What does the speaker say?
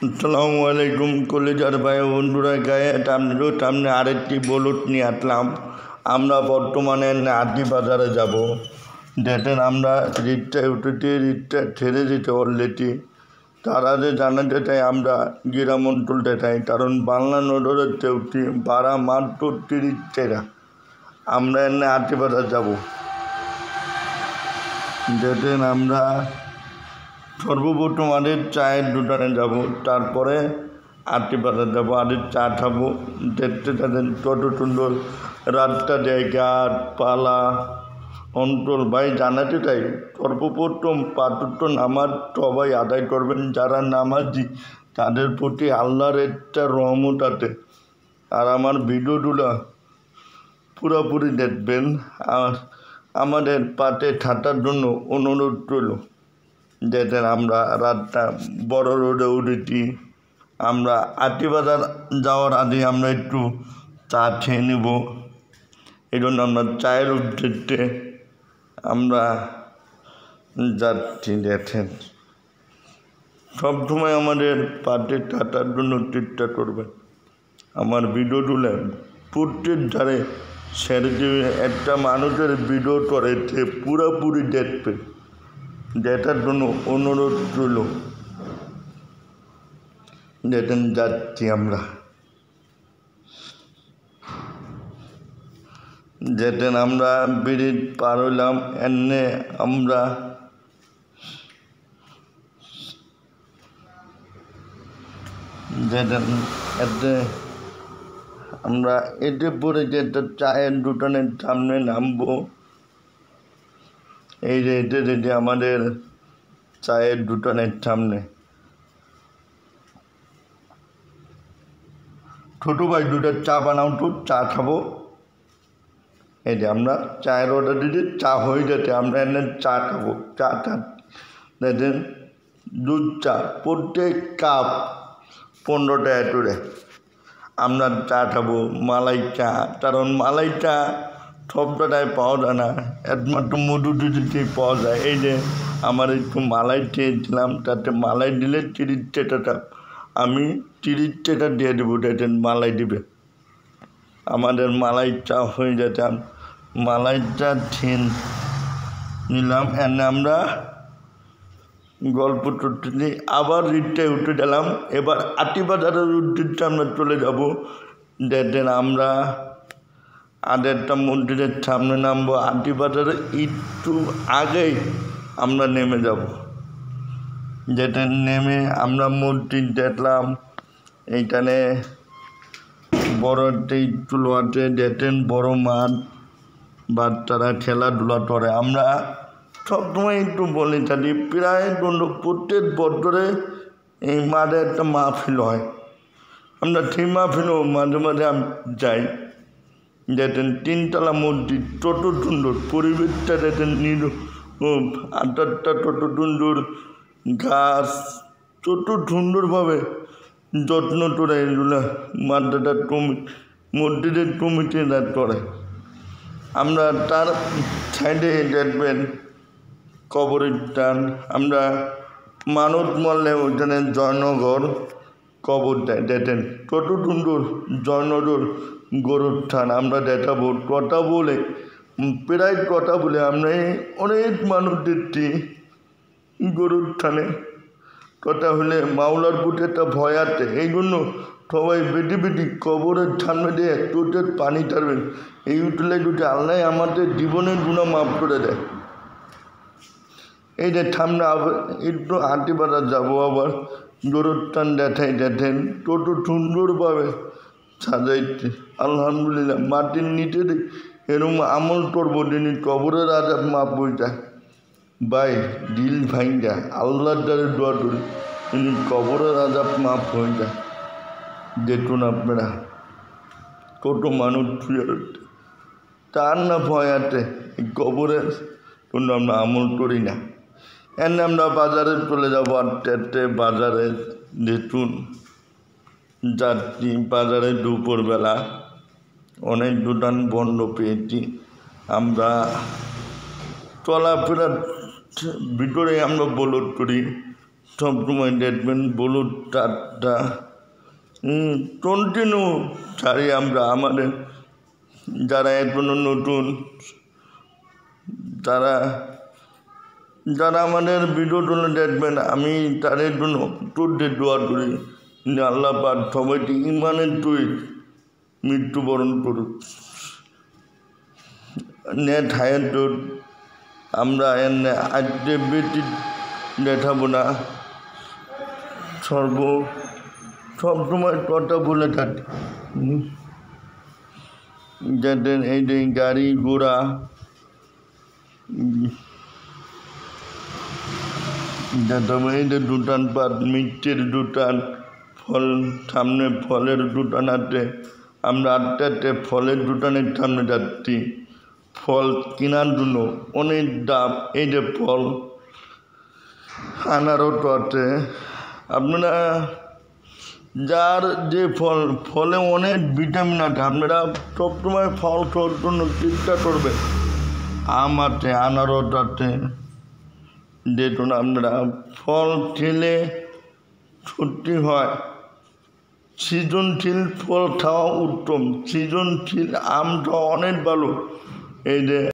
আসসালামু আলাইকুম কলেজার ভাই বন্ধুরা, গায়ে সামনে আরেকটি বলদ নিয়ে আসলাম। আমরা বর্তমানে আদি বাজারে যাব। দেখেন আমরা রিক্সায় উঠেছি, রিক্সা ছেড়ে দিতে অলরেডি। তার আগে জানাতে চাই আমরা গ্রাম অঞ্চল দেখাই, কারণ বাংলা নগরের উঠি ভাড়া মাত্র 30 টাকা। আমরা এনে আদি বাজার যাব। দেখেন আমরা সর্বপ্রথম আদের চায়ের দোকানে যাব, তারপরে আটি বাজার যাবো, আদের চা খাবো। দেখতে থাকেন কত সুন্দর রাস্তা, জায়গা, পালা অঞ্চল। ভাই জানাতে চাই, সর্বপ্রথম পাঁচত্ব নামাজ সবাই আদায় করবেন। যারা নামাজি তাদের প্রতি আল্লাহর একটা রহমত আছে। আর আমার ভিডিওগুলো পুরোপুরি দেখবেন। আর আমাদের পাতে থাকার জন্য অনুরোধ রইল। দেখেন আমরা রাতটা বড় রোডে উঠেছি। আমরা আটিবাজার যাওয়ার আগে আমরা একটু চা খেয়ে নেব। এই জন্য আমরা চায়ের উদ্দেশ্যে আমরা যাচ্ছি। দেখেন সবসময় আমাদের পাতে থাকার জন্য চেষ্টা করবেন। আমার ভিডিও তুলে প্রত্যেক ধারে ছেড়ে দেবে। একটা মানুষের ভিডিও করেছে পুরোপুরি দেখবেন, দেখার জন্য অনুরোধ রইল। দেখেন যাচ্ছি আমরা। দেখেন আমরা ব্রিজ পার হইলাম। এনে আমরা দেখেন আমরা এতে পরে যে একটা চায়ের দোকানের সামনে নামবো। এই যে এতে যেতে আমাদের চায়ের দোকানের সামনে। ছোটো ভাই দুটো চা বানাও তো, চা খাবো। এই যে আমরা চায়ের অর্ডার দিতে চা হয়ে যেতে আমরা এনে চা খাবো। চা দেখেন দুধ চা, প্রত্যেক কাপ 15 টাকা করে। আমরা চা খাবো মালাই চা, কারণ মালাই চা সব জায়গায় পাওয়া যায় না, একমাত্র মধুটিতেই পাওয়া যায়। এই যে আমার একটু মালাই চেয়েছিলাম, তাতে মালাই দিলে 30 টাকা। আমি 30 টাকা দিয়ে দেবো। দেখেন মালাই দিবে। আমাদের মালাই চা হয়ে যেতাম, মালাই চা খেয়ে নিলাম। এনে আমরা গল্প করতে আবার রিক্সায় উঠে গেলাম। এবার আটিবাজারের উদ্দেশ্যে আমরা চলে যাব। দেখেন আমরা আদেরটা মন্দিরের সামনে নামবো। আটিবাজারে একটু আগেই আমরা নেমে যাব। যেটা নেমে আমরা মসজিদ দেখলাম। এইখানে বড় একটি চুলো আছে। দেখেন বড় মাঠ, বাচ্চারা খেলাধুলা করে। আমরা সবসময় একটু বলে থাকি, প্রায় প্রত্যেক বছরে এই মাঠে একটা মাহফিল হয়। আমরা সেই মাহফিলও মাঝে মাঝে যাই। দেখেন 3 তলা মসজিদ, কত সুন্দর পরিবেশটা। দেখেন আটারটা কত সুন্দর গাছ, কত সুন্দরভাবে যত্ন করে এগুলো মাদ্রাসার মসজিদের কমিটিরা করে। আমরা তার সাইডে দেখবেন কবরস্থান। আমরা মানত মরলে ওইখানে জয়নগর কবর দেয়। দেখেন কত সুন্দর জয়নগর গরুর স্থান। আমরা দেখাবো কথা বলে, প্রায় কথা বলে আমরা অনেক মানুষ দেখছি গরুর স্থানে। কথা হলে মাওলার প্রতি একটা ভয় আছে। এই জন্য সবাই বেটি বেটি কবরের সামনে দিয়ে চোখের পানি ছাড়বেন। এই উঠলে যদি আল্লাহ আমাদের জীবনের গুণা মাফ করে দেয়। এই যে সামনে একটু আটিবাজার যাবো, আবার গরুর টান দেখাই। দেখেন কত সুন্দরভাবে সাজাইছে। আলহামদুলিল্লাহ। মাটির নিচে এরকম আমল করবো যিনি কবরের আজাব মাফ হয়ে যায়। ভাই দিল ভাঙ্গা আল্লাহর দ্বারে দোয়া করি, তিনি কবরের আজাব মাফ হয়ে যায়। দেখুন আপনারা কত মানুষ শুয়ে রয়েছে, তার না ভয় আছে। এই কবরের কোনো আমরা আমল করি না। এনে আমরা বাজারে চলে যাবো। আটটে বাজারে দেখুন যাচ্ছি। বাজারে দুপুরবেলা অনেক দোকান বন্ধ পেয়েছি। আমরা চলাফেরার ভিতরে আমরা বলদ করি, সবসময় দেখবেন বলুদ টাটটা কন্টিনিউ ছাড়ি আমরা। আমাদের যারা এখনো নতুন যারা আমাদের ভিডিওগুলো দেখবেন, আমি তাদের জন্য তোদের দোয়া করি যে আল্লাহ পাক সবাইকে ইমানের সহিত মৃত্যুবরণ করুক। নেট হায়াত আমরা এনে আজকে বেশি দেখাবো না, সবসময় কথা বলে থাকি যাতে এই যে গাড়ি ঘোড়া যাতে এই যে দোকানপাট, মিষ্টির দোকান, ফল সামনে ফলের দোকান আছে, আমরা আটটাতে ফলের দোকানের সামনে যাচ্ছি ফল কেনার জন্য। অনেক দাম। এই যে ফল আনারস আছে, আপনারা যার যে ফলে অনেক ভিটামিন আছে, আপনারা সবসময় ফল খাওয়ার জন্য চেষ্টা করবেন। আম আছে, আনারস আছে, যেহেতু আপনারা ফল খেলে সত্যি হয় সৃজনশীল ফল খাওয়া উত্তম। সৃজনশীল আম খাওয়া অনেক ভালো। এই যে